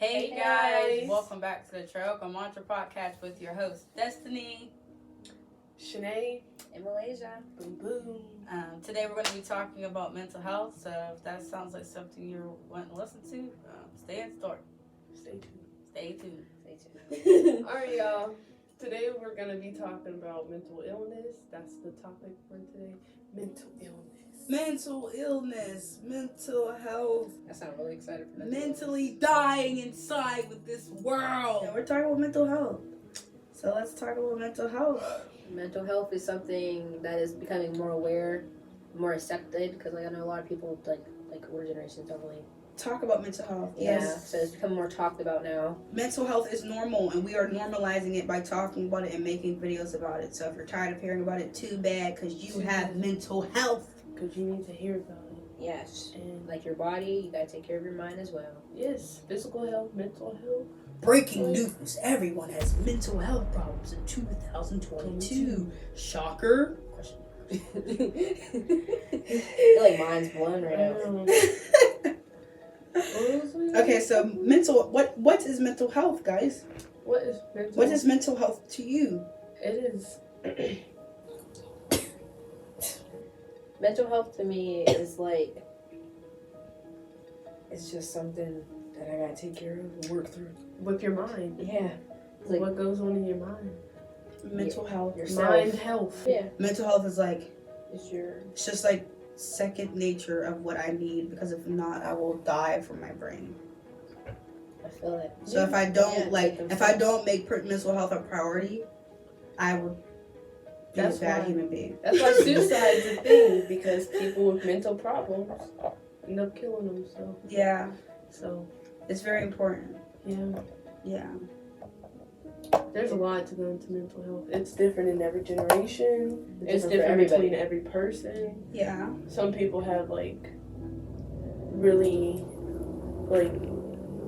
Hey guys, welcome back to the Trailco Mantra Podcast with your host Destiny, Shanae, in Malaysia. boom boom. Today we're going to be talking about mental health. So if that sounds like something you want to listen to, stay in store. Stay tuned. Stay tuned. Stay tuned. All right, y'all. Today we're gonna be talking about mental illness. That's the topic for today. Mental illness. Mental illness, mental health, I sound really excited for that. mentally dying inside with this world. Yeah, we're talking about mental health. So let's talk about mental health. Mental health is something that is becoming more aware, more accepted, because I know a lot of people like older generations don't really Talk about mental health. Yeah, Yes. so it's become more talked about now. Mental health is normal, and we are normalizing it by talking about it and making videos about it. So if you're tired of hearing about it, too bad, because you have mental health. Because you need to hear about it. Yes. And Like your body, you gotta take care of your mind as well. yes, physical health, mental health. Breaking news: everyone has mental health problems in 2022. Shocker. You're like mind's blown right now. Okay, so mental. What is mental health, guys? What is mental? What is mental health to you? It is. Mental health to me is like, it's just something that I gotta take care of and work through. With your mind. Yeah. It's like What goes on in your mind? Mental health. yourself. Mind health. Yeah. Mental health is like It's your it's just like second nature of what I need, because if not, I will die from my brain. I feel it. So if I don't Yeah, like, take them if I steps. don't make mental health a priority, I would be That's a bad why- human being. That's why suicide is a thing, because people with mental problems end up killing themselves. Yeah, So, it's very important. yeah. Yeah. There's a lot to go into mental health. It's different in every generation. It's for different everybody. between every person. Yeah. Some people have really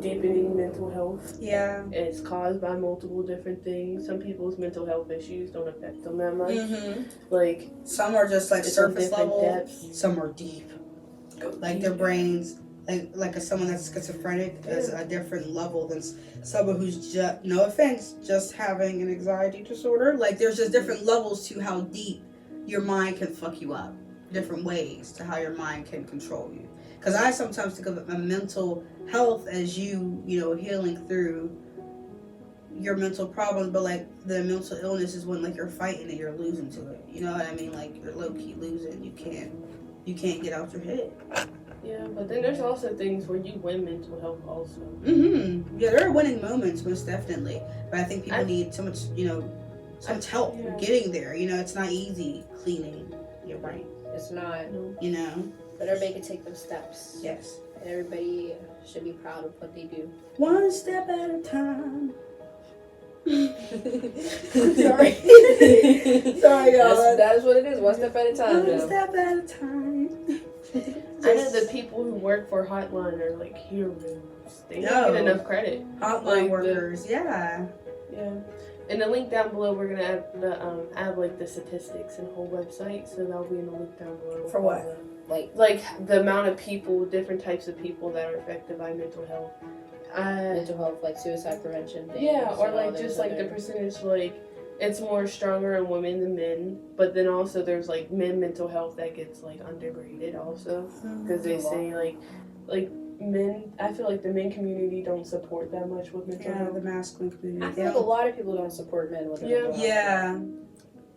deepening mental health. Yeah. It's caused by multiple different things. Some people's mental health issues don't affect them that much. Like Some are just like it's on surface different level. depths. Some are deep. Like their brains, like someone that's schizophrenic is a different level than someone who's just, no offense, just having an anxiety disorder. Like there's just different levels to how deep your mind can fuck you up. Different ways to how your mind can control you. Because I sometimes think of mental health as you healing through your mental problems, but like the mental illness is when like you're fighting and you're losing to it. You know what I mean? Like you're low key losing. You can't get out your head. Yeah, but then there's also things where you win mental health also. Yeah, there are winning moments, most definitely. But I think people need so much, so much help getting there. It's not easy cleaning your brain. It's not. But everybody can take them steps. Yes. And everybody should be proud of what they do. One step at a time. Sorry. Sorry, y'all. That is what it is. One step at a time. One Now. step at a time. I know the people who work for Hotline are like heroes. They don't get enough credit. Hotline Like workers, yeah. Yeah. In the link down below, we're gonna add like the statistics and whole website, so that'll be in the link down below. For what? Like the amount of people, different types of people that are affected by mental health. Mental health, like suicide prevention. Things, Yeah, or and all like those just like the other- percentage, like it's more stronger in women than men, but then also there's like men mental health that gets like undergraded also, because they say like men. I feel like the men community don't support that much with mental Yeah, health. the masculine I community. feel like a lot of people don't support men with their mental health. Yeah.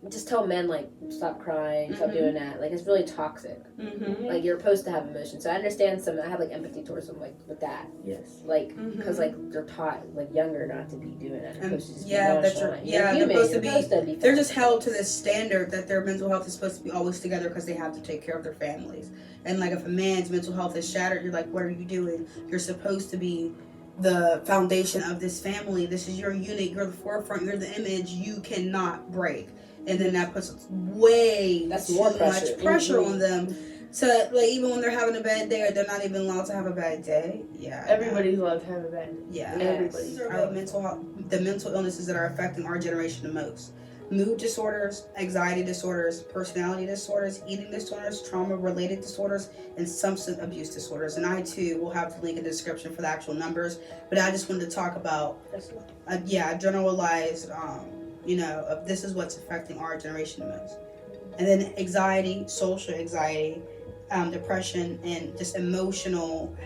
Just tell men like stop crying, stop doing that. Like it's really toxic. Mm-hmm. Like you're supposed to have emotions. So I understand some. I have like empathy towards them like with that. Yes. Like because like they're taught like younger not to be doing that. They're supposed to just Yeah, be that's nonchalant. true. You're Yeah, human, they're supposed you're supposed to be. They're just held to this standard that their mental health is supposed to be always together because they have to take care of their families. And like if a man's mental health is shattered, you're like, what are you doing? You're supposed to be the foundation of this family. This is your unit. You're the forefront. You're the image. You cannot break. And then that puts That's too more pressure. much pressure on them. So like even when they're having a bad day, or they're not even allowed to have a bad day. Yeah. Everybody's allowed to have a bad day. Yeah. Yes. Everybody. Our mental health, the mental illnesses that are affecting our generation the most. mood disorders, anxiety disorders, personality disorders, eating disorders, trauma-related disorders, and substance abuse disorders. And I too will have the link in the description for the actual numbers. But I just wanted to talk about, generalized, of this is what's affecting our generation the most. And then anxiety, social anxiety, depression, and just emotional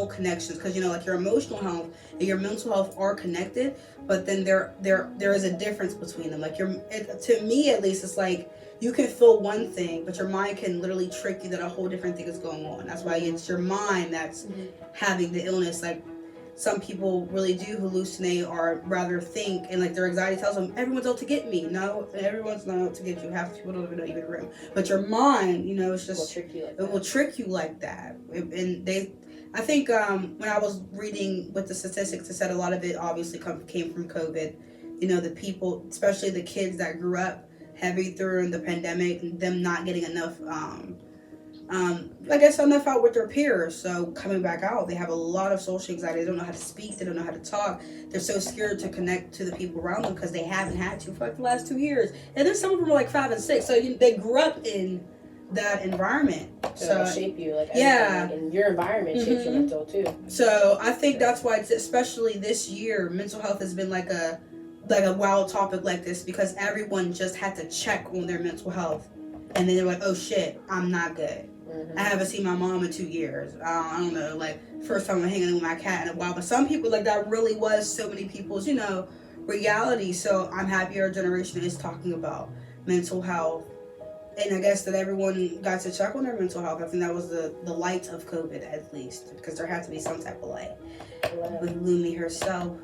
connections, because like your emotional health and your mental health are connected, but then there is a difference between them. Like to me at least, it's like you can feel one thing, but your mind can literally trick you that a whole different thing is going on. That's why it's your mind that's having the illness. Like some people really do hallucinate or rather think, and like their anxiety tells them everyone's out to get me. No, everyone's not out to get you. Half the people don't even know you're in the room. But your mind, it's just it will trick you like that. And I think when I was reading with the statistics, it said a lot of it obviously came from COVID. The people, especially the kids that grew up heavy during the pandemic, and them not getting enough, enough out with their peers. So coming back out, they have a lot of social anxiety. They don't know how to speak. They don't know how to talk. They're so scared to connect to the people around them because they haven't had to for like the last 2 years. And then some of them are like 5 and 6. So they grew up in that environment, so it'll shape you, and your environment shapes your mental too. So I think that's why, especially this year, mental health has been like a wild topic like this, because everyone just had to check on their mental health, and then they're like, oh shit, I'm not good. I haven't seen my mom in 2 years. I don't know, like first time I'm hanging with my cat in a while. But some people, like that really was so many people's reality. So I'm happy our generation is talking about mental health. And I guess that everyone got to check on their mental health. I think that was the light of COVID, at least, because there had to be some type of light. With Lumi herself.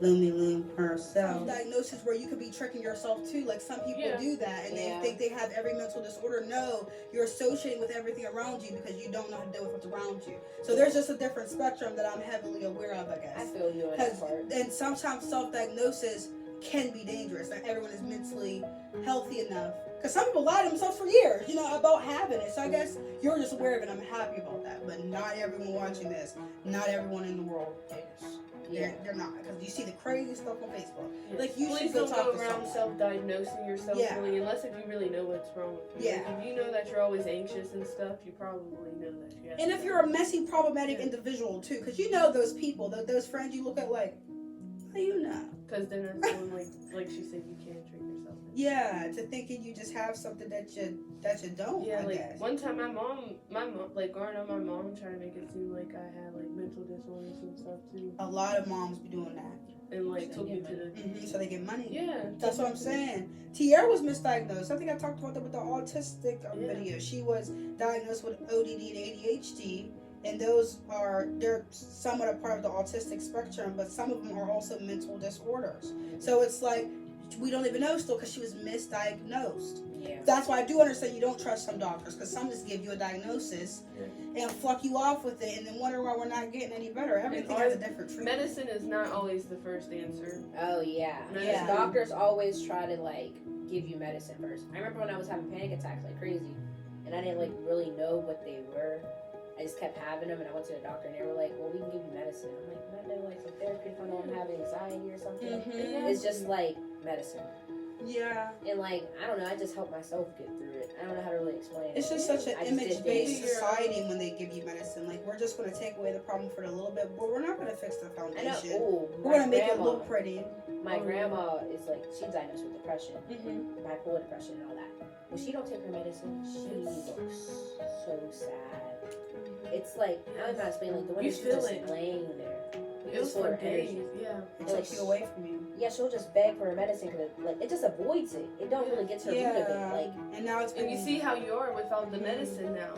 Diagnosis where you could be tricking yourself too. Like some people do that, and they think they have every mental disorder. No, you're associating with everything around you because you don't know how to deal with what's around you. So there's just a different spectrum that I'm heavily aware of, I guess. I feel you on that part. And sometimes self-diagnosis can be dangerous. Not everyone is mentally healthy enough. Because some people lie to themselves for years, about having it. So I guess you're just aware of it. I'm happy about that. But not everyone watching this, not everyone in the world is. They're not. Because you see the crazy stuff on Facebook. Like, you Please should go don't talk go to around someone. self-diagnosing yourself fully, unless if you really know what's wrong with you. Yeah. Like, if you know that you're always anxious and stuff, you probably know that you have. And if you're a messy, problematic individual, too. Because those people, those friends you look at like, how you know? Because then that's when, like she said, you can't trick yourself. Yeah, to thinking you just have something that you don't. Yeah, I guess. One time my mom, like growing up, my mom tried to make it seem like I had like mental disorders and stuff too. A lot of moms be doing that. And like took me to the. So they get money. Yeah. That's what I'm saying. Tierra was misdiagnosed. I think I talked about that with the autistic video. She was diagnosed with ODD and ADHD. And they're somewhat a part of the autistic spectrum, but some of them are also mental disorders. So it's like, we don't even know still because she was misdiagnosed. Yeah. That's why I do understand you don't trust some doctors, because some just give you a diagnosis and fuck you off with it and then wonder why we're not getting any better. Everything has a different treatment. Medicine is not always the first answer. Oh, yeah. Doctors always try to, give you medicine first. I remember when I was having panic attacks like crazy, and I didn't, really know what they were. I just kept having them, and I went to the doctor, and they were like, well, we can give you medicine. I'm like, not no, some therapy if I know I'm having anxiety or something. It's just, medicine. Yeah. And, I don't know, I just help myself get through it. I don't know how to really explain it. It's just such an image-based society when they give you medicine. Like, we're just going to take away the problem for a little bit, but we're not going to fix the foundation. We're going to make it look pretty. My grandma is, she's diagnosed with depression, bipolar depression and all that. When she don't take her medicine, she looks so sad. It's I don't know how to explain, the one she's just laying there. It was for days, It takes you away from you. Yeah, she'll just beg for her medicine because it just avoids it. It don't really get to the root of it. And now it's and you see how you are without the medicine now.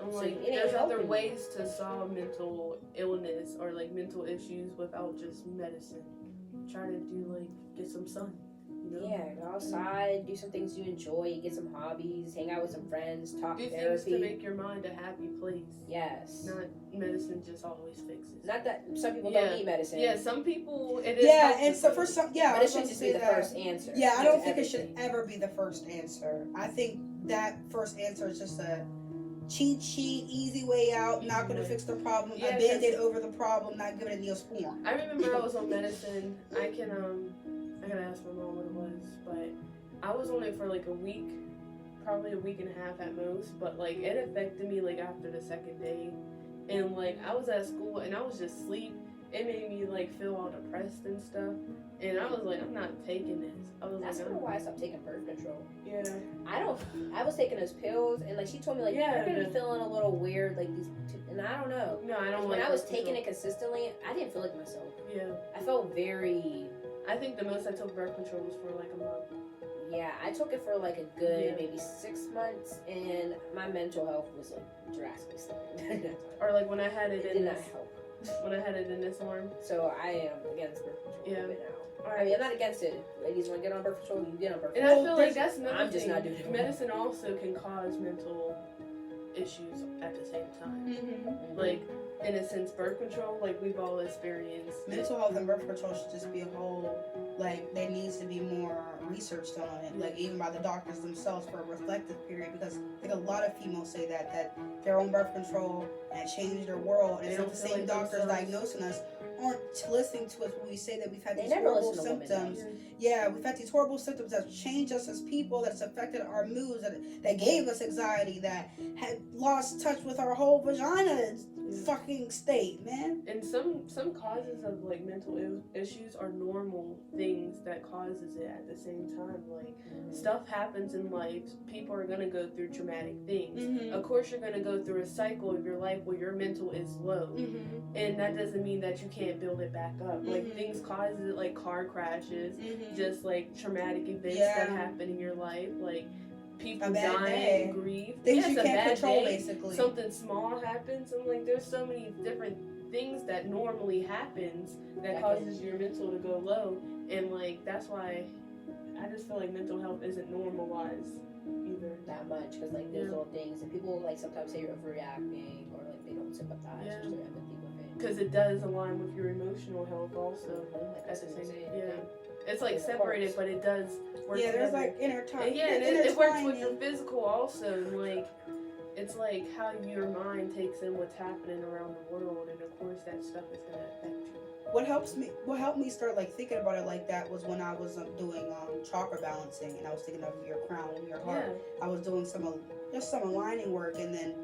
I'm there's other ways to solve mental illness or mental issues without just medicine. Try to do get some sun. Yeah, go outside, do some things you enjoy, get some hobbies, hang out with some friends, talk do therapy. Things to make your mind a happy place. Yes. Not medicine just always fixes. Not that some people don't need medicine. Yeah, some people it is. Yeah, and so for some, but it should just be the first answer. Yeah, I don't think it should ever be the first answer. I think that first answer is just a cheat sheet, easy way out, not going to fix the problem, a band-aid over the problem, not giving it Neosporin. I remember I was on medicine. I I gotta ask my mom what it was, but I was on it for like a week, probably a week and a half at most, but like it affected me like after the second day. And like I was at school and I was just asleep. It made me like feel all depressed and stuff. And I was like, I'm not taking this. I was That's like, kind of why I stopped taking birth control. yeah. I was taking those pills, and like she told me, like Yeah, you're gonna be but- feeling a little weird, like these, and I don't know. No, I don't When like I was birth taking control. it consistently, I didn't feel like myself. Yeah. I felt very, I think the most I took birth control was for like a month. yeah. I took it for like a good Yeah. maybe 6 months, and my mental health was like drastically slipping. Or like when I had it It in did not this, help. when I had it in this arm. So I am against birth control Yeah. right now. All I mean, I'm not against it. Ladies, want to get on birth control, you get on birth And control. I feel like that's another I'm just thing. not doing it. Medicine also can cause mental issues at the same time. Mm-hmm. Like, in a sense, birth control, like we've all experienced. Mental health and birth control should just be a whole, like, there needs to be more research done on it, like, even by the doctors themselves for a reflective period, because I think a lot of females say that they're on birth control and it changed their world, and They it's don't the feel same like doctors themselves. diagnosing us aren't listening to us when we say that we've had They these never horrible listen to women, symptoms. though. Yeah, we've had these horrible symptoms that changed us as people, that's affected our moods, that gave us anxiety, that had lost touch with our whole vagina fucking state, man. And some causes of like mental issues are normal things that causes it at the same time. Like stuff happens in life. People are gonna go through traumatic things. Mm-hmm. Of course, you're gonna go through a cycle of your life where your mental is low, Mm-hmm. and that doesn't mean that you can't build it back up. Like Mhm. things cause it, like car crashes, Mm-hmm. just like traumatic events Yeah. that happen in your life, like people A bad dying, day. grief. Things Yeah, you it's a can't bad control, day. basically. Something small happens, and like there's so many different things that normally happens that causes your mental to go low, and like that's why I just feel like mental health isn't normalized either. That much, because like there's Yeah. little things, and people like sometimes say you're overreacting, or like they don't sympathize Yeah. or show empathy with it. Because it does align with your emotional health also. Like At that's the what I'm same, saying. yeah, it's like It separated, works. but it does work. Yeah, there's together. like intertwined. And yeah, and it works with your physical also. And like, it's like how your mind takes in what's happening around the world, and of course that stuff is gonna affect you. What helped me start like thinking about it like that was when I was doing chakra balancing, and I was thinking of your crown and your heart. Yeah, I was doing some aligning work, and then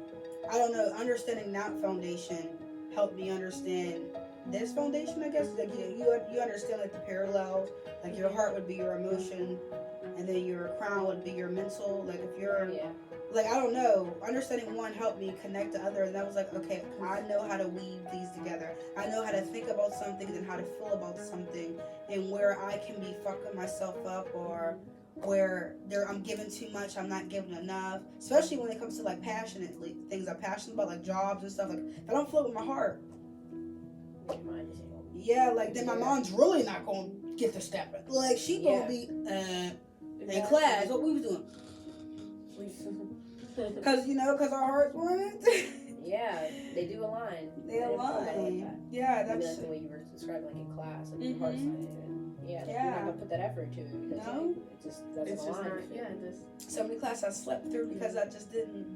I don't know, understanding that foundation helped me understand this foundation. I guess like you understand like the parallels. Like your heart would be your emotion, and then your crown would be your mental. Like if you're Yeah. like, I don't know, understanding one helped me connect to other, and that was like, okay, I know how to weave these together. I know how to think about something and how to feel about something, and where I can be fucking myself up, or where I'm giving too much, I'm not giving enough. Especially when it comes to like passionately things I'm passionate about, like jobs and stuff. Like if I don't flow with my heart, Your mind just ain't gonna- yeah, like then my mom's really not gonna get the step. Like she gonna Yeah. be in Exactly. class. What we was doing? Sleep. Cause our hearts weren't. Yeah, they do align. They I didn't thought about it like align. that. Yeah, Maybe that's that's the way you were describing, like in class, like your heart Mhm. side. And yeah, you're Yeah. not gonna put that effort into it because No. like, it just doesn't It's just align. not. with it. Yeah, this. so many classes I slept through because I just didn't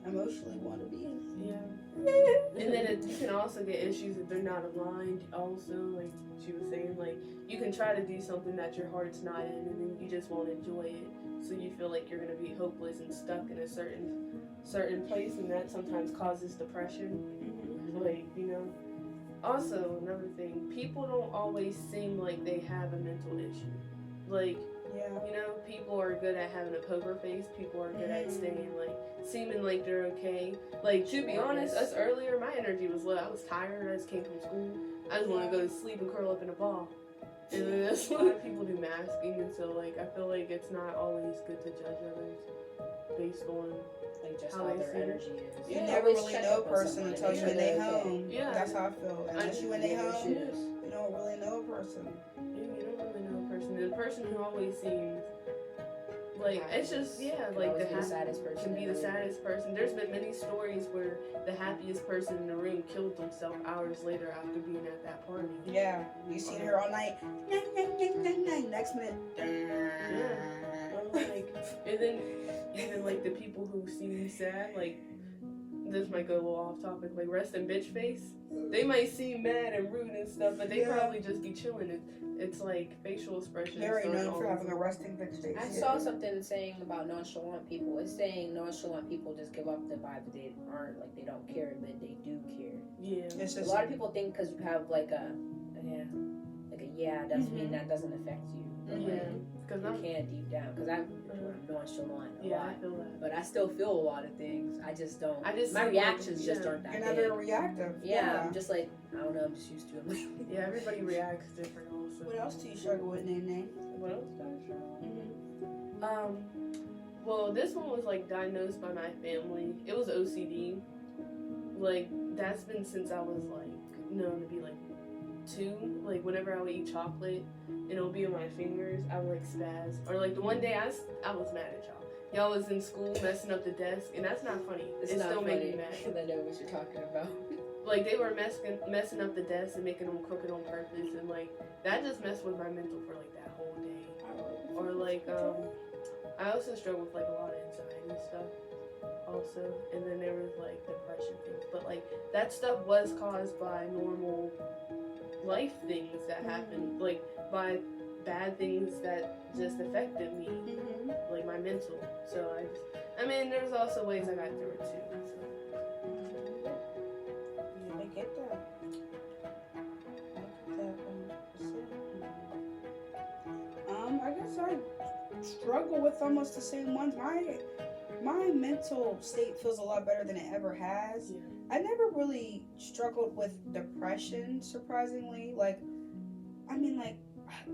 emotionally want to be in. Yeah. And then you can also get issues if they're not aligned. Also, like she was saying, like you can try to do something that your heart's not in, and then you just won't enjoy it. So you feel like you're gonna be hopeless and stuck in a certain place, and that sometimes causes depression. Like Also, another thing, people don't always seem like they have a mental issue. Like Yeah. people are good at having a poker face. People are good at Mhm. staying seeming like they're okay. Like to be honest, us earlier, my energy was low. I was tired. I just came from school. I just want to go to sleep and curl up in a ball. And then that's a lot of people do masking, and so I feel like it's not always good to judge others based on Like just How how they their see it. energy is. You Yeah. never Always really check know a up on person someone until and you make when sure they they're okay. home. Yeah. That's how I feel. Unless you when they Yeah, home, shoes. you don't really know a person. you don't really know a person. The person who always seems like it's just Can like always the be the saddest person. can be in the the room. saddest person. There's been many stories where the happiest person in the room killed themselves hours later after being at that party. Yeah, you seen her all night. Next minute. I'm like, and then even the people who seem sad, this might go a little off topic, like resting bitch face. They might seem mad and rude and stuff, but they Yeah. probably just be chilling. It's like facial expressions. Very aren't known for always- having a resting bitch face. I saw something saying about nonchalant people. It's saying nonchalant people just give off the vibe that they aren't, like, they don't care, but they do care. Yeah. It's A just lot of people think because you have like a doesn't mean that doesn't affect you. But, like, Yeah. Because you I'm. can deep down. Because I'm nonchalant a Yeah, I lot. feel that. But I still feel a lot of things. I just don't. I just my see, like, reactions just yeah. aren't that you're not big. very reactive. Yeah, I'm just like, I don't know, I'm just used to it. Yeah, everybody reacts different also. What else do you struggle with, Nene? What else did I struggle? Mm-hmm. Well, this one was like diagnosed by my family. It was OCD. Like that's been since I was like known to be like 2. Like whenever I would eat chocolate and it would be on my fingers, I would like spaz. Or like the one day I was mad at y'all. Y'all was in school messing up the desk, and that's not funny. It's it not still funny. made me mad. Because I know what you're talking about. Like they were messing up the desk and making them crooked on purpose, and like that just messed with my mental for like that whole day. Or like I also struggle with like a lot of anxiety stuff also, and then there was like depression things, but like that stuff was caused by normal life things that happened, like by bad things that just affected me, Mm-hmm. like my mental. So I mean there's also ways I got through it too, so. I get that. I guess I struggle with almost the same ones. My mental state feels a lot better than it ever has. Yeah. I never really struggled with depression, surprisingly. Like, I mean, like,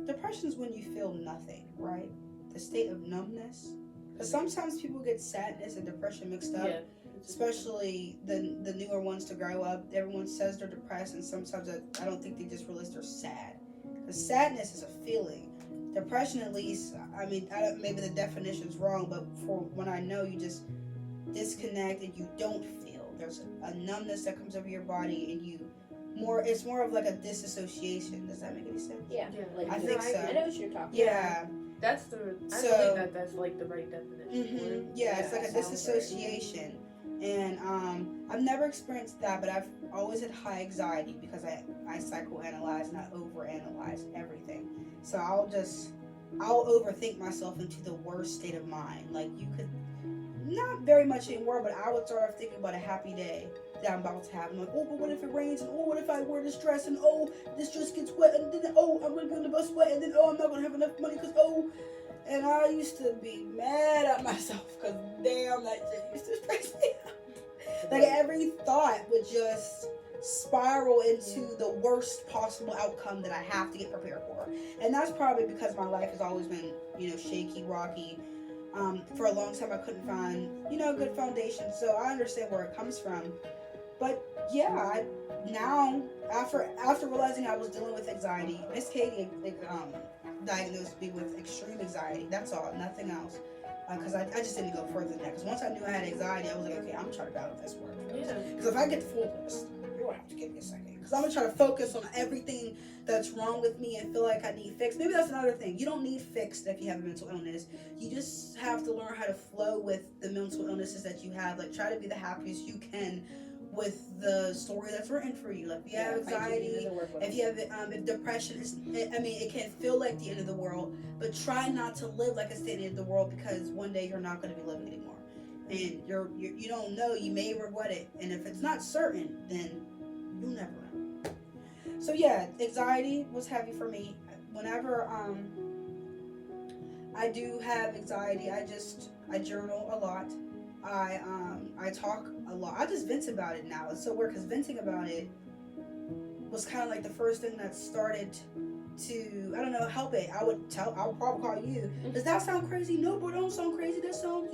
depression is when you feel nothing, right? The state of numbness. Because sometimes people get sadness and depression mixed up. Yeah. Especially the newer ones to grow up. Everyone says they're depressed, and sometimes I don't think they just realize they're sad. Because sadness is a feeling. Depression, at least, I mean, maybe the definition's wrong, but for when I know, you just disconnect and you don't feel. There's a numbness that comes over your body, and it's more of like a disassociation. Does that make any sense? Yeah, Yeah. like I think so. I know what you're talking Yeah. That's I So- believe that's like the right definition. for it. Yeah, it's like a that sounds right. disassociation. And I've never experienced that, but I've always had high anxiety because I psychoanalyze and I overanalyze everything. So I'll overthink myself into the worst state of mind. Like you could, not very much anymore, but I would start off thinking about a happy day that I'm about to have. I'm like, oh, but what if it rains? And oh, what if I wear this dress? And oh, this dress gets wet. And then oh, I'm gonna be on the bus wet. And then oh, I'm not gonna have enough money because oh. And I used to be mad at myself because damn, that shit used to stress me out. Like every thought would just spiral into the worst possible outcome that I have to get prepared for. And that's probably because my life has always been, shaky, rocky. For a long time I couldn't find, a good foundation. So I understand where it comes from. But yeah, now after realizing I was dealing with anxiety, Miss Katie diagnosed me with extreme anxiety. That's all, nothing else. Because I just didn't go further than that. Because once I knew I had anxiety, I was like, okay, I'm trying to battle this word. Yeah. Because if I get the full list, you're going to have to give me a second. Because I'm going to try to focus on everything that's wrong with me and feel like I need fixed. Maybe that's another thing. You don't need fixed if you have a mental illness. You just have to learn how to flow with the mental illnesses that you have. Like, try to be the happiest you can with the story that's written for you. Like, if you have anxiety, if you have if depression, it can feel like the end of the world, but try not to live like it's the end of the world, because one day you're not going to be living anymore, and you don't know, you may regret it, and if it's not certain, then you'll never know. So yeah, anxiety was heavy for me. Whenever I do have anxiety, I journal a lot. I talk a lot. I just vent about it now. It's so weird because venting about it was kind of like the first thing that started to, I don't know, help it. I'll probably call you. Does that sound crazy? No, but don't sound crazy. That sounds,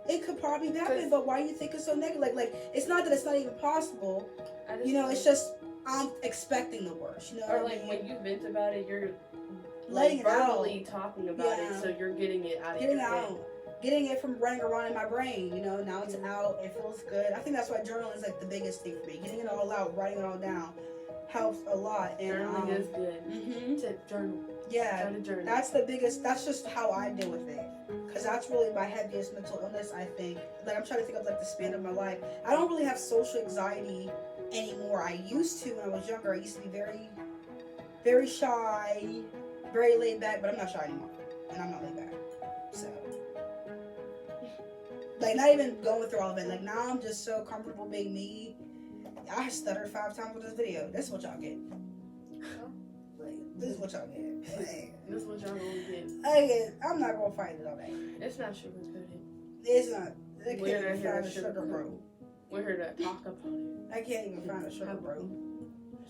it could probably happen, but why you think it's so negative? Like it's not that it's not even possible. It's just I'm expecting the worst. Or like when you vent about it, you're letting it out. verbally talking about it, so you're getting it out of your head. Getting it from running around in my brain, now it's out, it feels good. I think that's why journaling is like the biggest thing for me. Getting it all out, writing it all down helps a lot. And Journaling is good. Tip, journal. Yeah, Try to journal. that's the biggest, that's just how I deal with it. because that's really my heaviest mental illness. I think, like, I'm trying to think of like the span of my life. I don't really have social anxiety anymore. I used to when I was younger. I used to be very, very shy, very laid back, but I'm not shy anymore, and I'm not laid back. So, like, not even going through all of it. Like, now I'm just so comfortable being me. I stuttered 5 times with this video. That's what y'all get. Like, this is what y'all get. Like, This is what y'all gonna get. I'm not gonna fight it all day. It's not sugar coated. It's not. I We're can't not even here find to a sugar sugarcoat. bro. We're here to talk about it. I can't even find a sugar bro.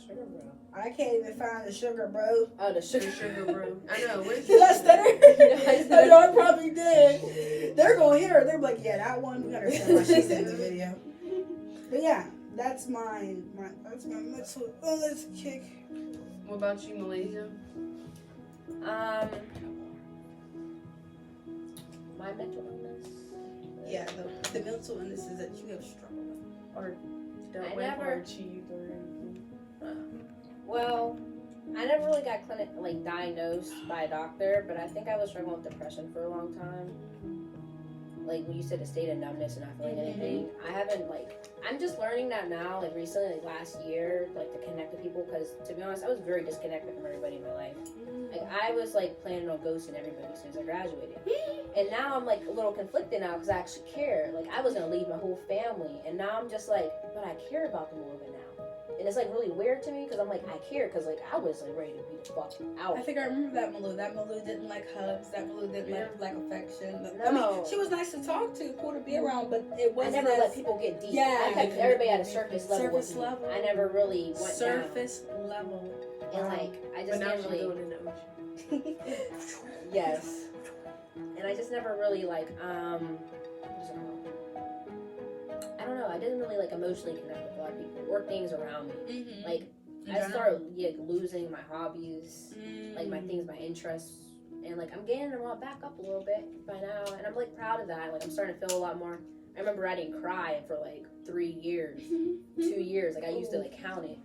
Sugar bro. I can't even find a sugar bro. Oh, the The sugar. sugar bro. I know. Where's Did I the stutter? I know I probably did. They're gonna hear it. They're like, yeah, that one. We understand why she said in the video. But yeah, that's my mental illness kick. What about you, Malaysia? My mental illness. Yeah, the mental illnesses that you have struggled with. Or dealt I with never- or achieved or anything? Well, I never really got diagnosed by a doctor, but I think I was struggling with depression for a long time. Like when you said a state of numbness and not feeling anything, I haven't I'm just learning that now, like recently, like last year, like to connect with people, because to be honest, I was very disconnected from everybody in my life. Like I was like planning on ghosting everybody as soon as I graduated, and now I'm like a little conflicted now because I actually care. Like I was gonna leave my whole family, and now I'm just like, but I care about them a little bit now, and it's like really weird to me because I'm like I care because like I was like ready to be the fuck out. I think I remember that Malou. That Malou didn't like hugs. That Malou didn't like affection. No. I mean, she was nice to talk to, cool to be around, but it I wasn't never as let people get deep. Yeah. I kept everybody at a surface level. Surface with me. level. I never really went surface level. down. And like I But just now didn't she's really. doing it in the ocean. Yes. And I just never really what is it called? I don't know. I didn't really like emotionally connect with a lot of people or things around me. Mm-hmm. Like I started losing my hobbies, like my things, my interests, and like I'm getting them all back up a little bit by now, and I'm like proud of that. Like I'm starting to feel a lot more. I remember I didn't cry for like 3 years, 2 years. Like I used to like count it.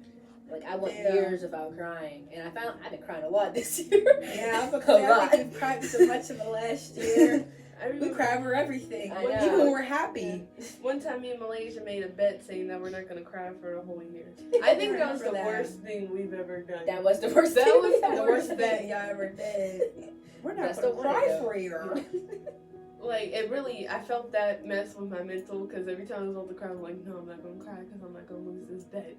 Like I went years without crying, and I've been crying a lot this year. Yeah, I think we've cried so much in the last year. I We remember cry over everything, I even know. when we're happy. one time me and Malaysia made a bet saying that we're not gonna cry for a whole year. I think that was the Remember that. worst thing we've ever done. That was the worst. That thing was we the ever The worst worst bet y'all ever did. We're not That's gonna the one, cry though. for a year. Like it really, I felt that mess with my mental because every time I was about to cry, I'm like, no, I'm not gonna cry because I'm not gonna lose this bet.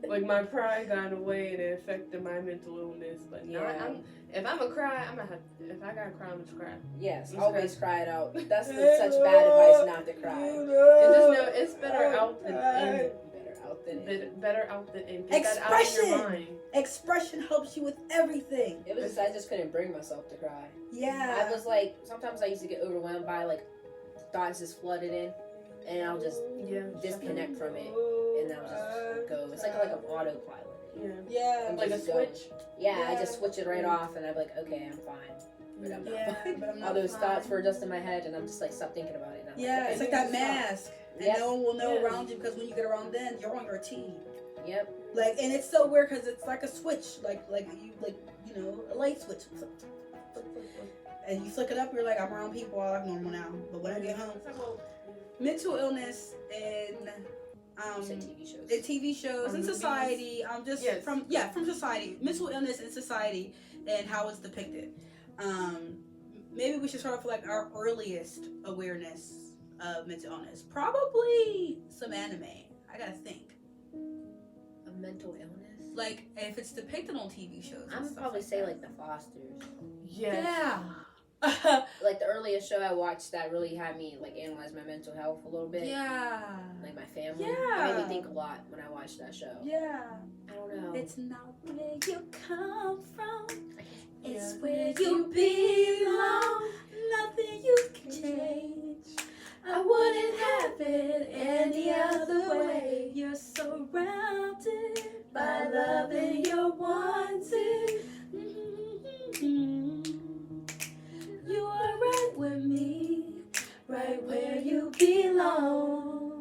Like my pride got away and it affected my mental illness. But now Yeah. if I'm gonna cry, I'm gonna have. If I gotta cry, I'm gonna cry. Yes, I'm always sorry. cry it out. That's such bad advice not to cry. And just know it's better out than in. Better out than in. Better out than in. Get that out of your Expression. mind. Expression helps you with everything. It was just I just couldn't bring myself to cry. Yeah. I was like, sometimes I used to get overwhelmed by like thoughts just flooded in, and I'll just Yeah. disconnect from it, and I'll just go. It's like an autopilot. Yeah. Yeah. I'm Like a just going. switch. Yeah, I Yeah. just switch it right off, and I'm like, okay, I'm fine. But I'm not Yeah, fine. but I'm not All those fine. thoughts were just in my head, and I'm just like, stop thinking about it. And I'm Yeah, okay, it's like maybe that stop. mask. And Yep. no one will know Yeah. around you because when you get around them, you're on your team. Yep. Like, and it's so weird because it's like a switch, like you know, a light switch. And you flick it up, you're like, I'm around people, I like normal now. But when I get home, mental illness and You said TV shows. in TV shows, in movies. society, just Yes. from society, mental illness in society and how it's depicted. Maybe we should start off with like our earliest awareness of mental illness. Probably some anime. I gotta think. Of mental illness. Like if it's depicted on TV shows. and I'm stuff probably like say that. like the Fosters. Yes. Yeah. Like the earliest show I watched that really had me like analyze my mental health a little bit. Yeah. Like my family. Yeah. It made me think a lot when I watched that show. Yeah. I don't know. It's not where you come from. It's Yeah. where you belong. Nothing you can change. I wouldn't have it any other way. You're surrounded by love and you're wanted. You are right with me, right where you belong.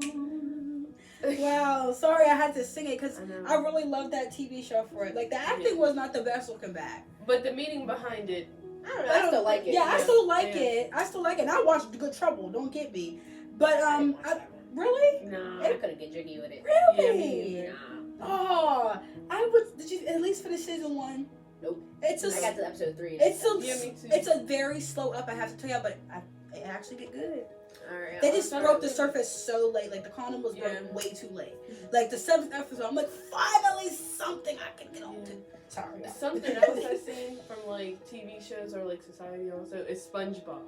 Wow, sorry I had to sing it because I know. I really love that TV show for it. Like the acting was not the best looking back. But the meaning behind it I don't know. I still like it. Yeah, I Yeah. still like Yeah. it. I still like it. And I watched Good Trouble. Don't get me. But really, Nah. I couldn't get jiggy with it. Yeah, me really. neither. Nah. Oh, I would. Did you at least finish season 1? Nope. It's I got a. to episode 3. It's a. Yeah, me too. It's a very slow up. I have to tell you, but it actually get good. Alright. They just I'll broke the start surface so late. Like the condom was Yeah. broke way too late. Like the 7th episode, I'm like, finally something I can get on to. Sorry. Something else I've seen from like TV shows or like Society also is SpongeBob.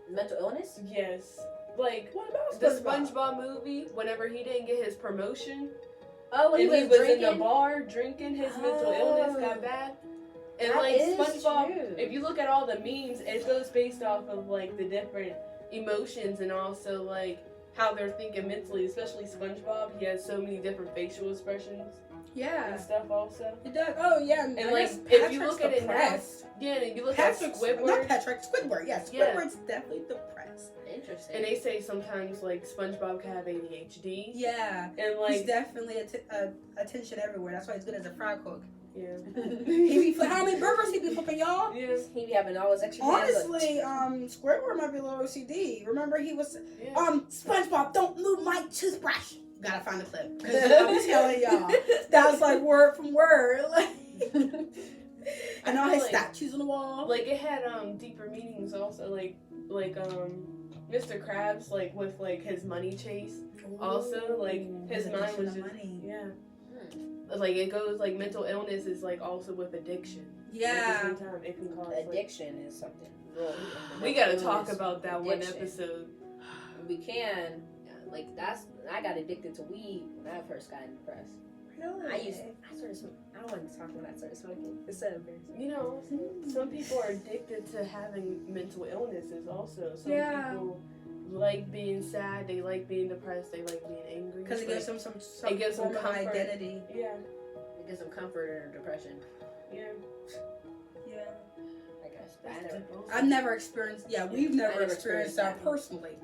Mental illness? Yes. Like What about the SpongeBob? SpongeBob movie, whenever he didn't get his promotion, Oh, when and he was in drinking? the bar drinking, his mental illness got bad. And That like is SpongeBob, true. if you look at all the memes, it goes based off of like the different emotions and also like how they're thinking mentally. Especially SpongeBob, he has so many different facial expressions Yeah. and stuff. Also, It does. Oh yeah. And, I like, guess if you Patrick's look at it now, depressed. yeah, and you look Patrick, at Squidward. not Patrick, Squidward. Yeah, Yeah. Squidward's definitely depressed. Interesting. And they say sometimes like SpongeBob can have ADHD, Yeah. and He's like definitely attention everywhere. That's why he's good as a fry cook. yeah, He be how many burgers he be flipping, y'all? yeah, He be having all his extra hands, like, Honestly, Squidward might be a little OCD. Remember, he was yeah. SpongeBob, don't move my toothbrush. Gotta find the clip because I'm telling y'all, that was like word from word. And all feel his like- statues on the wall. Like it had deeper meanings also, like Mr. Krabs, like with like his money chase. Also, like, his mind was just- money. Yeah, hmm. like it goes like mental illness is like also with addiction. Yeah. At the same time, it can cause like, Addiction is something. Real. we gotta Mental talk illness, about that one addiction. episode. We can. Like I got addicted to weed when I first got depressed. Really? I started smoking. I don't want to talk when I started smoking. It's so embarrassing. You know, some people are addicted to having mental illnesses also. Some Yeah. people like being sad, they like being depressed, they like being angry. Because it gives them some It gives them form of comfort. identity. Yeah, It gives them comfort in their depression, yeah. Yeah. I guess. But That's I never. deep also. I've never experienced. Yeah, we've never, never experienced experienced that that. personally,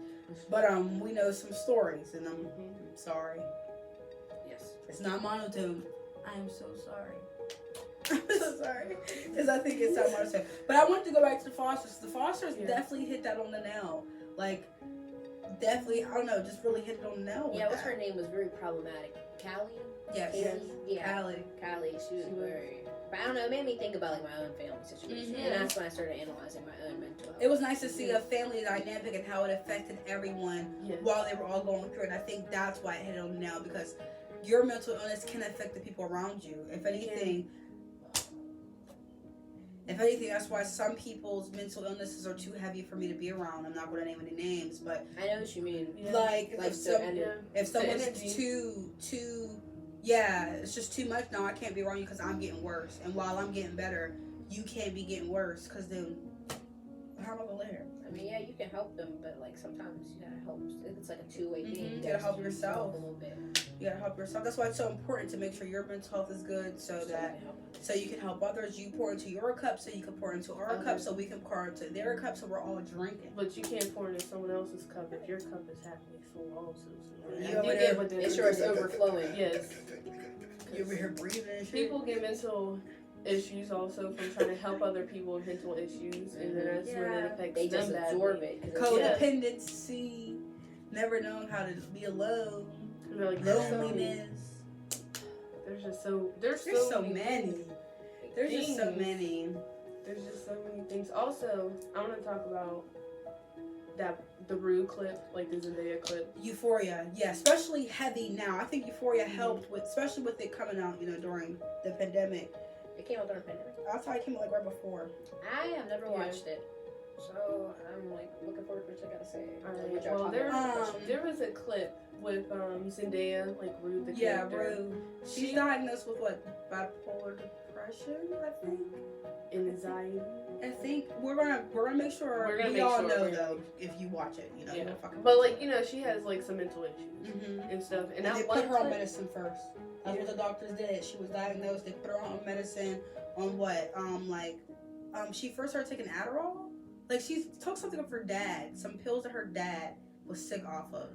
but we know some stories, and I'm Mhm. sorry. Yes. It's not monotone. I am so sorry. I'm so sorry because I think it's not monotone. But I wanted to go back to the Fosters. The Fosters Yeah. definitely hit that on the nail. Like, definitely, I don't know, just really hit it on the nail. Yeah, with what's that. her name was very problematic. Callie? Yes. Yes. Yeah. Callie. Callie, she was She was. very. But I don't know, it made me think about like my own family situation. Mhm. And that's when I started analyzing my own mental health. It was nice to see a family dynamic and how it affected everyone Yeah. while they were all going through it. And I think that's why it hit on now because your mental illness can affect the people around you. If anything, that's why some people's mental illnesses are too heavy for me to be around. I'm not going to name any names, but I know what you mean. Yeah. like Like if, the energy. if The someone's energy. too, yeah, it's just too much. No, I can't be around you because I'm getting worse. And while I'm getting better, you can't be getting worse because then how am I going to live here? I mean, yeah, you can help them, but like sometimes you gotta help. It's like a two-way thing. Mhm, you gotta help yourself. a little bit. You gotta help yourself. That's why it's so important to make sure your mental health is good, so you that can help. so you can help others. You pour into your cup, so you can pour into our cup, so we can pour into their cup, so we're all drinking. But you can't pour into someone else's cup if your cup is halfway full also. So You you over get there- what they're Make sure it's doing. overflowing. Yes. You over here breathing and shit. People get mental issues also from trying to help other people with mental issues, and then that's when it Yeah. affects They them just badly. absorb it. 'cause it's- Codependency, never knowing how to be alone, And they're like, there's loneliness. there's so There's so many. There's just so things. many. There's just so many things. Also, I want to talk about the Rue clip, like the Zendaya clip. Euphoria, yeah, especially heavy now. I think Euphoria helped with, especially with it coming out, during the pandemic. It came out during the pandemic. I thought it came out like right before. I have never Yeah. watched it, so I'm like looking forward to what you gotta say. Alright, What y'all well, talking about. there was a clip with Zendaya, like Rue the Yeah, character, Rue. She's diagnosed with what? Bipolar depression, I think. and anxiety. I think we're gonna make sure We're gonna we make all sure know we're- though if you watch it, you Yeah, don't fucking. but like she has like some mental issues Mhm. and stuff. And And that they one put her on clip, medicine first. That's Yeah. what the doctors did. She was diagnosed. They put her on medicine on what? She first started taking Adderall. Like she took something of her dad, some pills that her dad was sick off of,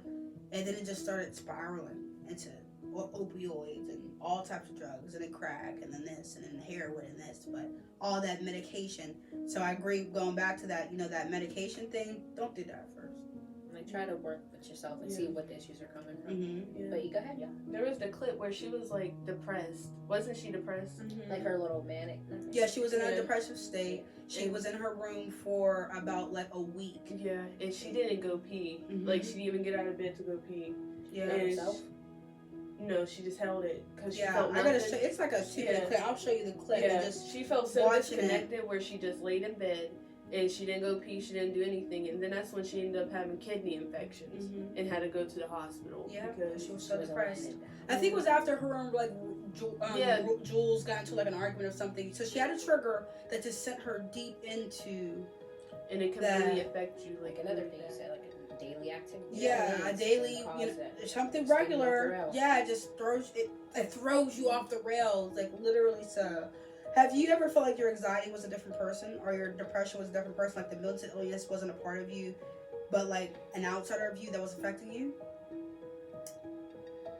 and then it just started spiraling into opioids and all types of drugs, and then crack, and then this, and then heroin, and this, but all that medication. So I agree. Going back to that, that medication thing. Don't do that first. Like, try to work with yourself and see what the issues are coming from. Mm-hmm. Yeah. But you go ahead, yeah. There was the clip where she was like depressed. Wasn't she depressed? Like her little manic. Yeah, she was in a Yeah. depressive state. She was in her room for about like a week. Yeah, and she didn't go pee. Mhm. Like, she didn't even get out of bed to go pee. Yeah. And herself? No, she just held it because she Yeah, felt I gotta nothing. show. It's like a 2-minute Yeah. clip. I'll show you the clip. Yeah, And just she felt so watching disconnected where she just laid in bed and she didn't go pee, she didn't do anything, and then that's when she ended up having kidney infections Mhm. and had to go to the hospital. Yeah, because she was so She was depressed. alone. I think it was after her and Yeah. Jules got into like an argument or something. So she had a trigger that just sent her deep into and it can that. really affect you. Like another thing you said, like a daily activity. a daily, something regular. Yeah, it just throws it throws you off the rails, like literally. So, have you ever felt like your anxiety was a different person, or your depression was a different person? Like the mental illness wasn't a part of you, but like an outsider of you that was affecting you?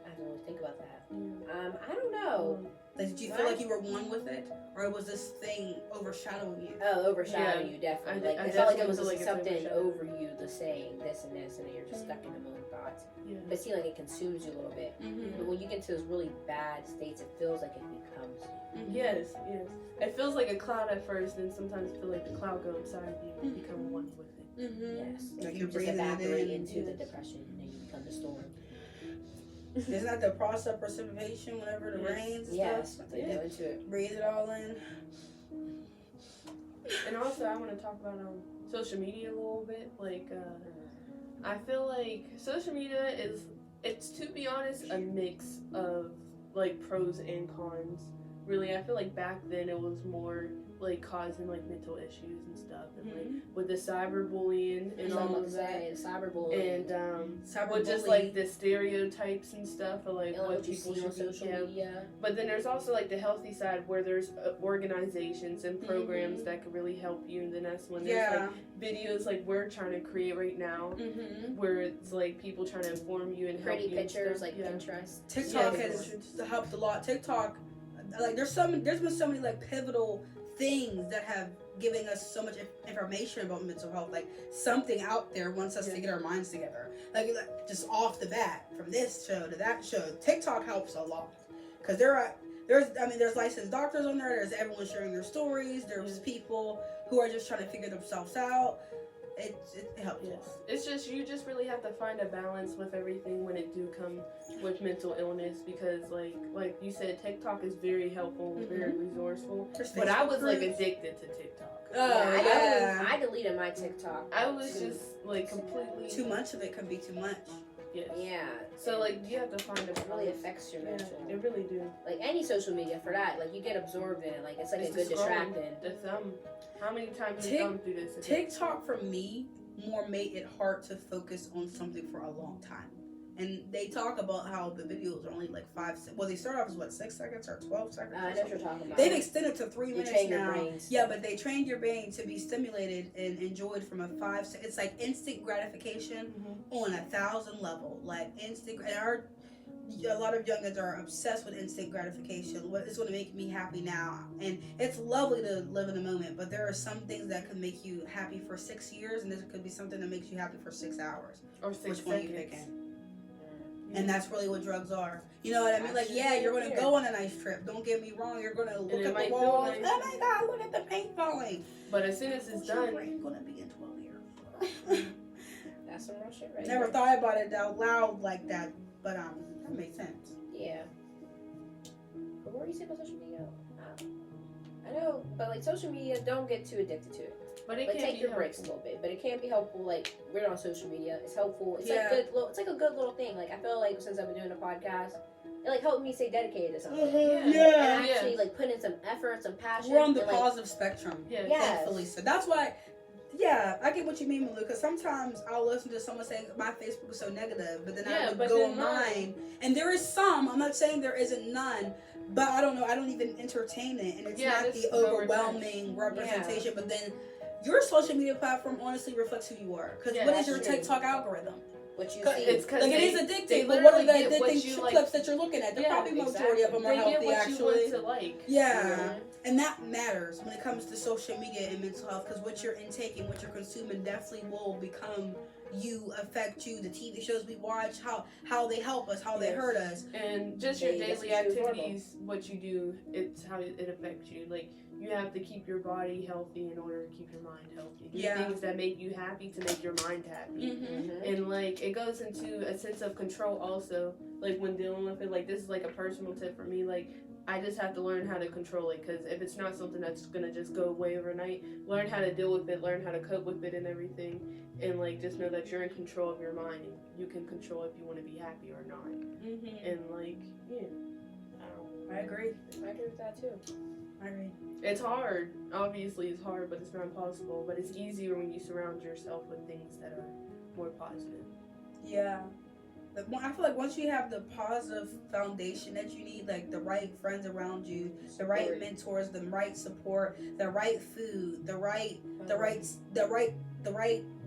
I don't really think about that. Yeah. I don't know. Like, did you feel like you were one with it, or was this thing overshadowing you? Oh, overshadowing Yeah. you, definitely. I Like, it felt like it definitely was feel like it's something overshadowed. over you, the saying this and this, and then you're just stuck in the mood of thoughts. Yeah. But it seems like it consumes you a little bit. Mm-hmm. But when you get to those really bad states, it feels like it becomes you. Yes, yes. It feels like a cloud at first, and sometimes I feel like the cloud goes inside of you and become one with it. Mm-hmm. Yes. Like Like you're you just breathing it evaporate in. into the Yes. depression and you become the storm. Isn't that the process of precipitation whenever the Yes. rains? Yes. Stuff? They go into it. Breathe it all in. And also, I want to talk about social media a little bit. Like, I feel like social media it's to be honest, a mix of like pros and cons. Really, I feel like back then it was more like causing like mental issues and stuff, and like with the cyberbullying and all of that, Cyberbullying. and with just like the stereotypes and stuff of like You know, what what you people see on should be. social Yeah. media. But then there's also like the healthy side where there's organizations and programs that can really help you, and then that's when there's Yeah. like videos like we're trying to create right now, Mm-hmm. where it's like people trying to inform you and help Pretty you and pictures, stuff. like Yeah. Pinterest. TikTok Yeah, has helped a lot. TikTok, like there's been so many like pivotal things that have given us so much information about mental health. Like something out there wants us to get our minds together. Like just off the bat, from this show to that show, TikTok helps a lot because there's licensed doctors on there. There's everyone sharing their stories. There's people who are just trying to figure themselves out. It helps a lot. Yes. It's just you just really have to find a balance with everything when it do come with mental illness, because like you said, TikTok is very helpful, very resourceful. There's But I Facebook was like groups. addicted to TikTok. I deleted my TikTok. I was too. just like completely Too much of it can be too much. Yes. Yeah. So like you have to find a It really balance. affects your Yeah, mental. it really do. Like any social media for that, like you get absorbed in it. Like it's like It's a good the scrolling, distractant. The thumb. How many times have you gone through this? TikTok for me more made it hard to focus on something for a long time. And they talk about how the videos are only like 5 seconds. Well, they start off as what, 6 seconds or 12 seconds? I know what you're talking about. They've extended to 3 You minutes train your now. brains. Yeah, but they trained your brain to be stimulated and enjoyed from a 5 second. It's like instant gratification on 1,000 level. Like instant. And a lot of youngins are obsessed with instant gratification. What is going to make me happy now? And it's lovely to live in the moment, but there are some things that could make you happy for 6 years, and there could be something that makes you happy for 6 hours. Or 6 Which one are you seconds. picking? And that's really what drugs are. You know what I mean? Like, That's yeah, you're going to fair. go on a nice trip. Don't get me wrong. You're going to look it at might the feel walls. nice. Oh my God, look at the paint falling. But as soon as it's What's your done, brain going to be in 12 years? That's some real shit right Never there. thought about it out loud like that, but that makes sense. Yeah. But what were you saying about social media? I know, but like social media, don't get too addicted to it. but it Like can take be your helpful. breaks a little bit. But it can be helpful. Like we're on social media, it's helpful. It's Yeah. it's like a good little thing. Like I feel like since I've been doing a podcast, it like helped me stay dedicated to something. Mm-hmm. And Yeah. actually like put in some effort, some passion. We're on the and, like, positive spectrum. Yeah. Yes. Thankfully. So that's why, yeah, I get what you mean, Malu, because sometimes I'll listen to someone saying my Facebook is so negative, but then Yeah, I would but go then on mine. And there is some, I'm not saying there isn't none, but I don't know, I don't even entertain it. And it's Yeah, not it's the lower overwhelming representation, but then your social media platform honestly reflects who you are. Because Yeah, what is that's your true. TikTok algorithm? what you Cause- see. it's 'cause Like it they- is they addicting. But what are literally the get what addicting you like. clips that you're looking at? They're Yeah, probably majority of them are They healthy, get what actually. you want to like. Yeah, and that matters when it comes to social media and mental health, because what you're intaking, what you're consuming, definitely will become you, affect you. The TV shows we watch, how they help us, how they Yes. hurt us. And just your They- that's daily what she was horrible. activities, what you do, it's how it affects you. Like, you have to keep your body healthy in order to keep your mind healthy. Do Yeah. things that make you happy to make your mind happy. Mm-hmm. And like it goes into a sense of control also, like when dealing with it. Like, this is like a personal tip for me. Like, I just have to learn how to control it, because if it's not something that's gonna just go away overnight, learn how to deal with it, learn how to cope with it and everything, and like just know that you're in control of your mind and you can control if you want to be happy or not. And like, yeah, I don't know. I agree. I agree with that too. I agree. It's hard. Obviously, it's hard, but it's not impossible. But it's easier when you surround yourself with things that are more positive. Yeah. But I feel like once you have the positive foundation that you need, like the right friends around you, the right Support. mentors, the right support, the right food, the right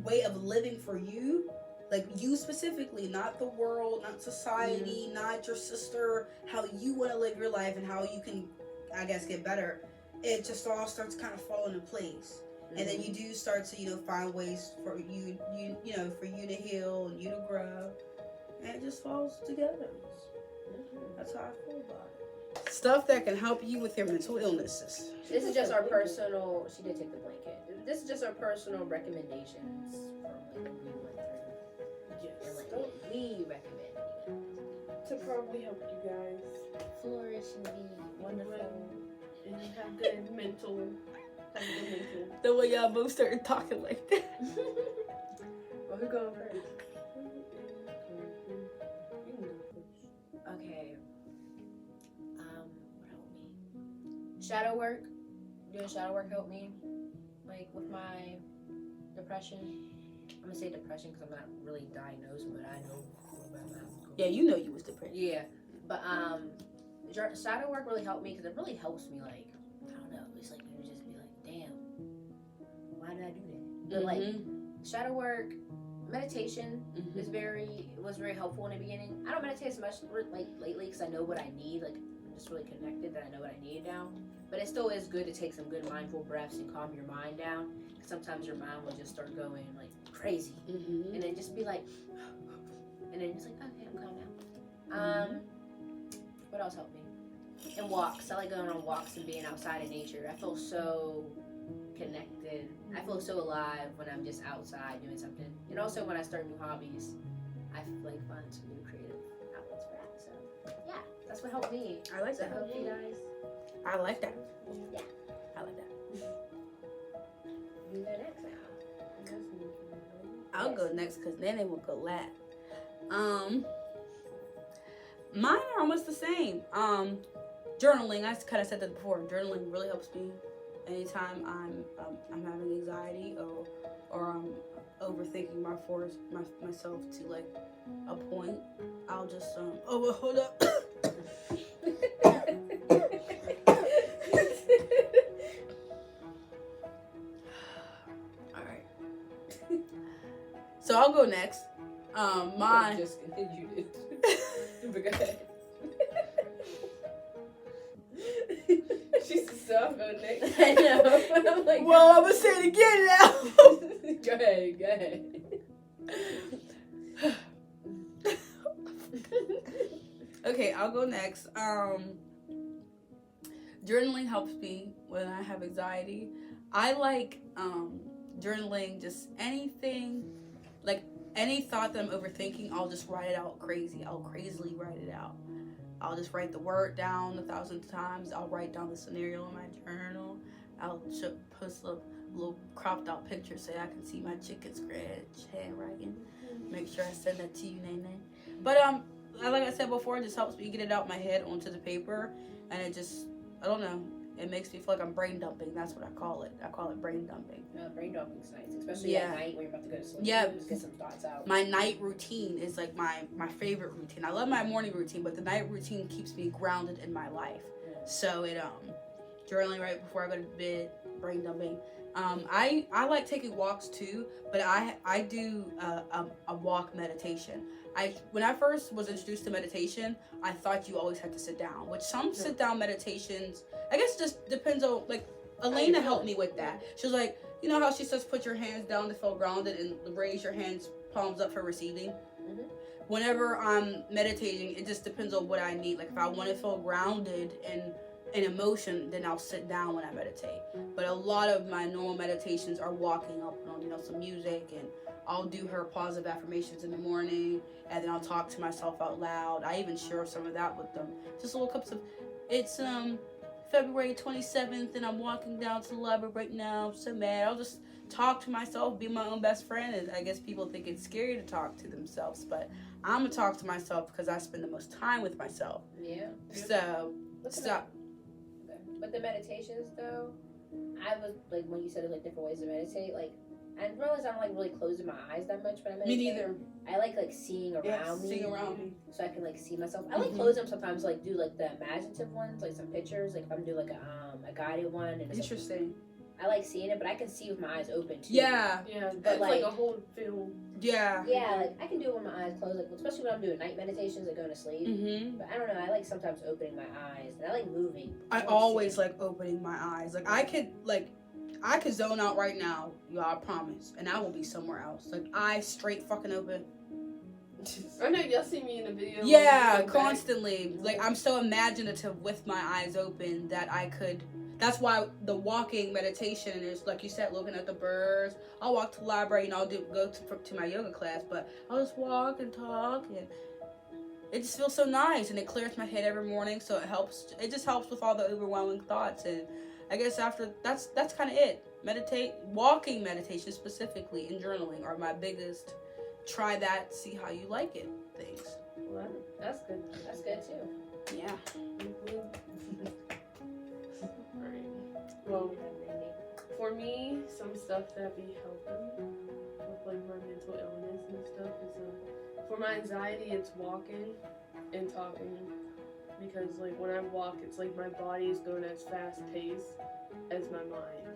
way of living for you, like you specifically, not the world, not society, not your sister, how you want to live your life and how you can, I guess, get better. It just all starts kind of falling in place. And then you do start to, find ways for you for you to heal and you to grow. And it just falls together. That's how I feel about it. Stuff that can help you with your mental illnesses. This is just our personal. She did take the blanket. This is just our personal recommendations from what we went through, Yes. and like we recommend. To probably help you guys Flourish and be wonderful. and have good mental. The way y'all both started talking like that. Well, who going first? Okay. What helped me? Shadow work. Doing shadow work helped me. Like with my depression. I'm gonna say depression because I'm not really diagnosed, but I know what I'm at. Yeah, you know you was depressed. Yeah, but shadow work really helped me because it really helps me. Like, I don't know, it's like you just be like, damn, why did I do that? But like shadow work, meditation was very helpful in the beginning. I don't meditate as much like lately because I know what I need. Like, I'm just really connected that I know what I need now. But it still is good to take some good mindful breaths and calm your mind down. Sometimes your mind will just start going like crazy, and then just be like, and then it's like, okay, I'm calm now. What else helped me? And walks. I like going on walks and being outside in nature. I feel so connected. I feel so alive when I'm just outside doing something. And also when I start new hobbies, I like find some new creative outlets for that. So yeah, that's what helped me. I like Does that that. help you guys? I like that. Yeah. I like that. You go next now. I'll go next because then it will go last. Mine are almost the same. Journaling. I kind of said that before. Journaling really helps me anytime I'm having anxiety or I'm overthinking myself to like a point. I'll just oh well, hold up. So I'll go next. Mine. Just continued it. But go ahead. She said, so I'll go next. I know. But I'm like, Well, I'm gonna say it again now. go ahead. Go ahead. Okay, I'll go next. Journaling helps me when I have anxiety. I like journaling just anything, like any thought that I'm overthinking, I'll just write it out crazy. I'll crazily write it out. I'll just write the word down 1,000 times. I'll write down the scenario in my journal. I'll post a little cropped out picture so I can see my chicken scratch handwriting. Make sure I send that to you, Nene. But like I said before, it just helps me get it out my head onto the paper, and it just, I don't know, it makes me feel like I'm brain dumping. That's what I call it. I call it brain dumping. Brain dumping's nice, especially at night when you're about to go to sleep. Yeah. Just get some thoughts out. My night routine is like my favorite routine. I love my morning routine, but the night routine keeps me grounded in my life. So it journaling right before I go to bed, brain dumping. I like taking walks too, but I do a walk meditation. When I first was introduced to meditation, I thought you always had to sit down, which some sit down meditations, I guess, just depends on, like, Elena helped me with that. She was like, you know how she says put your hands down to feel grounded and raise your hands palms up for receiving. Whenever I'm meditating, it just depends on what I need. Like, if I want to feel grounded and in emotion, then I'll sit down when I meditate. But a lot of my normal meditations are walking. I'll put on, some music, and I'll do her positive affirmations in the morning, and then I'll talk to myself out loud. I even share some of that with them. Just little cups of, it's February 27th, and I'm walking down to the library right now. I'm so mad. I'll just talk to myself, be my own best friend. And I guess people think it's scary to talk to themselves, but I'm gonna talk to myself because I spend the most time with myself. Yeah. So stop. But the meditations, though, I was like, when you said it, like different ways to meditate, like, I realized I don't like really closing my eyes that much when I meditate. Me neither. I like seeing around me. Seeing around me. So I can like see myself. I like close them sometimes, like do like the imaginative ones, like some pictures. Like if I'm doing like a guided one. And Interesting. I like seeing it, but I can see with my eyes open too. Yeah, but it's like a whole film. Yeah. Yeah, like I can do it with my eyes closed, like especially when I'm doing night meditations, like going to sleep. But I don't know, I like sometimes opening my eyes, and I like moving. I always like opening my eyes. Like I could zone out right now, y'all, I promise, and I will be somewhere else. Like eyes straight fucking open. I know y'all see me in the video. Yeah, constantly. Like I'm so imaginative with my eyes open that I could. That's why the walking meditation is, like you said, looking at the birds. I'll walk to the library and I'll go to my yoga class, but I'll just walk and talk, and it just feels so nice, and it clears my head every morning. So it just helps with all the overwhelming thoughts. And I guess after that's kind of it. Walking meditation specifically, and journaling are my biggest. Try that, see how you like it things. Well, that's good. That's good too. Yeah. Well, for me, some stuff that be helping with like my mental illness and stuff is for my anxiety, it's walking and talking, because like when I walk, it's like my body is going as fast paced as my mind,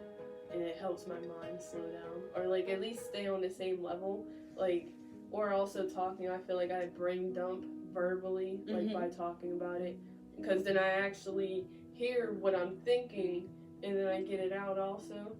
and it helps my mind slow down, or like at least stay on the same level. Like, or also talking, I feel like I brain dump verbally, like by talking about it, because then I actually hear what I'm thinking, and then I get it out also.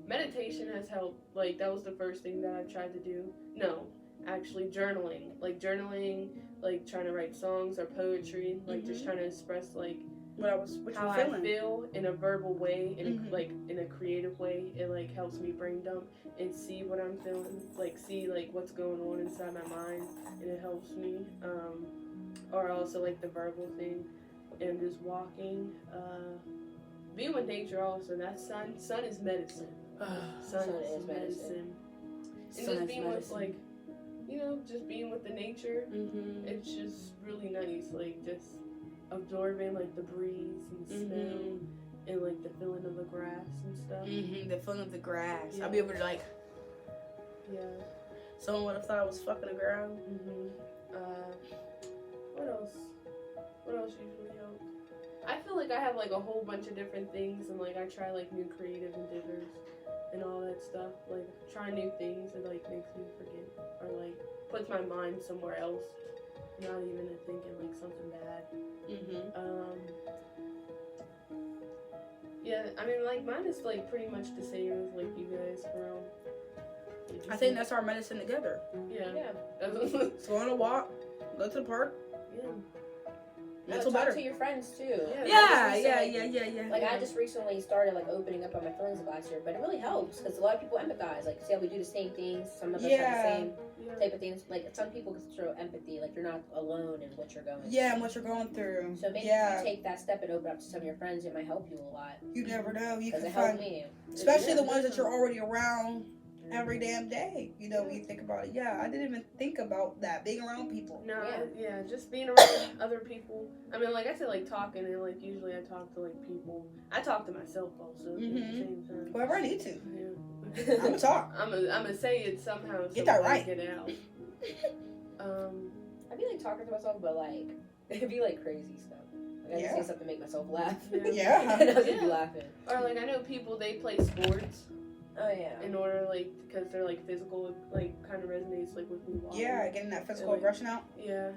Meditation has helped. Like, that was the first thing that I tried to do. No, actually journaling. Like, trying to write songs or poetry. Like, just trying to express, like, how I feel in a verbal way, in a creative way. It, like, helps me brain dump and see what I'm feeling. Like, see, like, what's going on inside my mind. And it helps me. Or also, like, the verbal thing. And just walking, being with nature also. That sun is medicine. Sun is medicine. And just being with, like, just being with the nature. It's just really nice. Like, just absorbing, like, the breeze and smell and, like, the feeling of the grass and stuff. The feeling of the grass. Yeah. I'll be able to, like, someone would have thought I was fucking the ground. What else usually helps? I feel like I have like a whole bunch of different things, and like I try like new creative endeavors and all that stuff. Like try new things that like makes me forget, or like puts my mind somewhere else, not even thinking like something bad. Yeah, I mean like mine is like pretty much the same as like you guys, bro. I think that's our medicine together. Yeah. Let's go on a walk, go to the park. Talk to your friends too. Yeah. Like I just recently started like opening up on my feelings last year, but it really helps because a lot of people empathize. Like, see how we do the same things. Some of us have the same type of things. Like some people can show empathy. Like you're not alone in what you're going through. Yeah, and what you're going through. So maybe if you take that step and open up to some of your friends, it might help you a lot. You never know. You can it find helped me, especially the ones that you're already around. Every damn day, when you think about it. Yeah, I didn't even think about that, being around people. No, just being around other people. I mean, like I said, like talking, and like usually I talk to like people. I talk to myself also at the same time. Whoever I need to. Yeah. I'm gonna talk. I'm gonna say it somehow. Get that right. Get it out. I be like talking to myself, but like it'd be like crazy stuff. Like, I just Yeah. say something to make myself laugh. Yeah. And I'll just be Yeah. laughing. Or like I know people they play sports Oh yeah. in order like because they're like physical like kind of resonates like with me. walking. Yeah, getting that physical Like- aggression out. Yeah.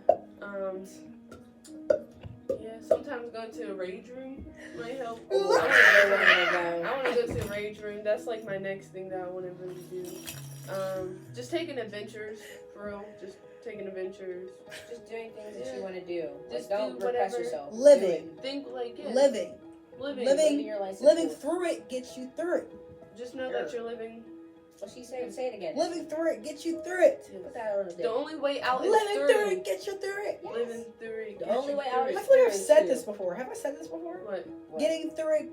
Yeah. Sometimes going to a rage room might help. I I want to go to a rage room. That's like my next thing that I want to really do. Just taking adventures for real. Just taking adventures. Just doing things that you want to do. Just Like, don't do repress whatever. yourself. Living. Think like yeah. Living. Living. Living your life. Living through it gets you through it. Just know that you're living. What she said? Say it again. Living through it gets you through it. Put that on the The thing. only way out is Living through. through it gets you through it. Yes. Living through it. The gets only you way through out it. I is feel like I've through said it, this too. before. Have I said this before? What? Getting through it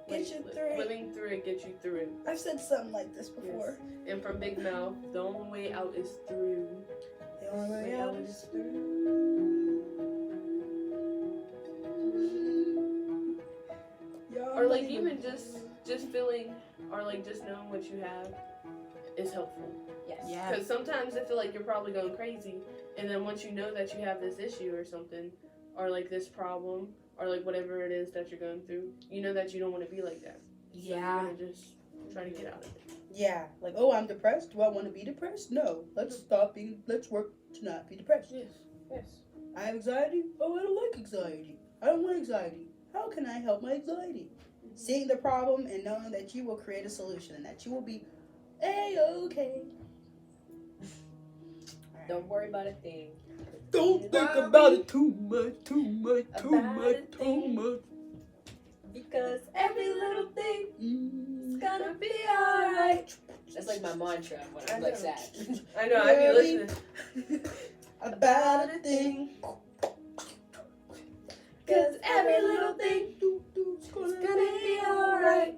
gets you Like, through it. Living through it gets you through it. I've said something like this before. And from Big Mouth, the only way out is through. The only way out is through. Or like even just feeling, or like just knowing what you have is helpful. Yes. Yeah. Because sometimes I feel like you're probably going crazy, and then once you know that you have this issue or something, or like this problem, or like whatever it is that you're going through, you know that you don't want to be like that. So Yeah. you're gonna just try to get out of it. Yeah. Like, oh, I'm depressed. Do I want to be depressed? No. Let's work to not be depressed. Yes. Yes. I have anxiety. Oh, I don't like anxiety. I don't want anxiety. How can I help my anxiety? Seeing the problem and knowing that you will create a solution and that you will be A-okay. Don't worry about a thing. Don't think about it too much, too much, too much, too much. Because every little thing is Mm. gonna be alright. That's like my mantra when I'm like sad. I know. I be listening. About a thing. Cause every little thing It's is gonna be alright.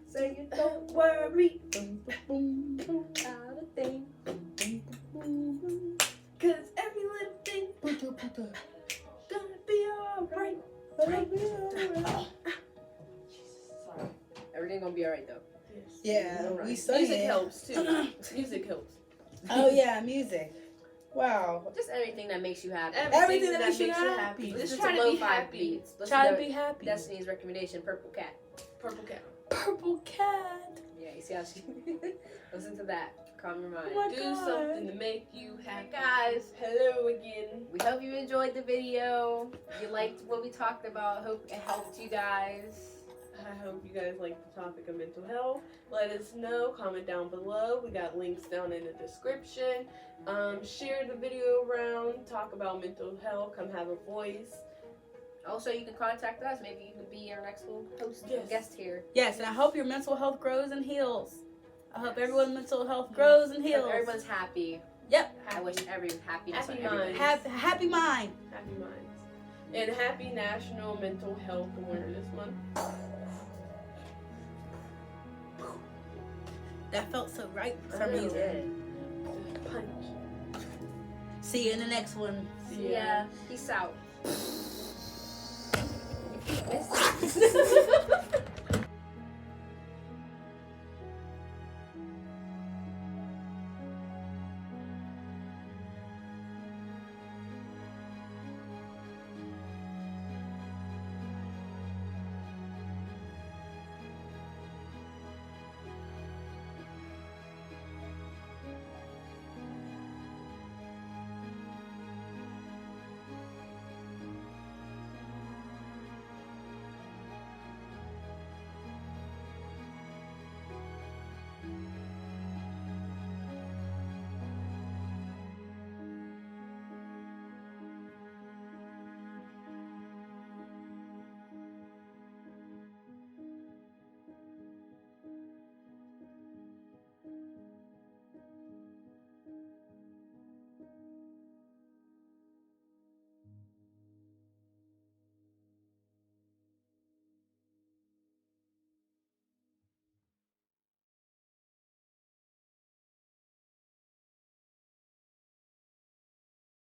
So you don't worry about a thing. Cause every little thing gonna be alright. Sorry. Everything gonna be alright though. Yeah, we Music study it. helps too. Music helps. Oh yeah, music. Wow. Just everything that makes you happy. Everything that makes you happy. Let's Just try to lo-fi be happy. beats. Let's Try do to be happy. Destiny's recommendation, Purple Cat. Purple Cat. Purple cat. Yeah, you see how she listen to that. Calm your mind. Oh my Do God. something to make you happy. Guys, Hello again. we hope you enjoyed the video. You liked what we talked about. Hope it helped you guys. I hope you guys like the topic of mental health. Let us know. Comment down below. We got links down in the description. Share the video around. Talk about mental health. Come have a voice. Also, you can contact us. Maybe you can be our next host Yes. guest here. Yes, and I hope your mental health grows and heals. I hope everyone's mental health grows and Hope heals. everyone's happy. Yep. I wish happiness Happy on everybody. minds. Happy mind. Happy minds. And happy National Mental Health Awareness Month. That felt so right for I some know. reason. Punch. See you in the next one. See ya. Yeah. Peace out.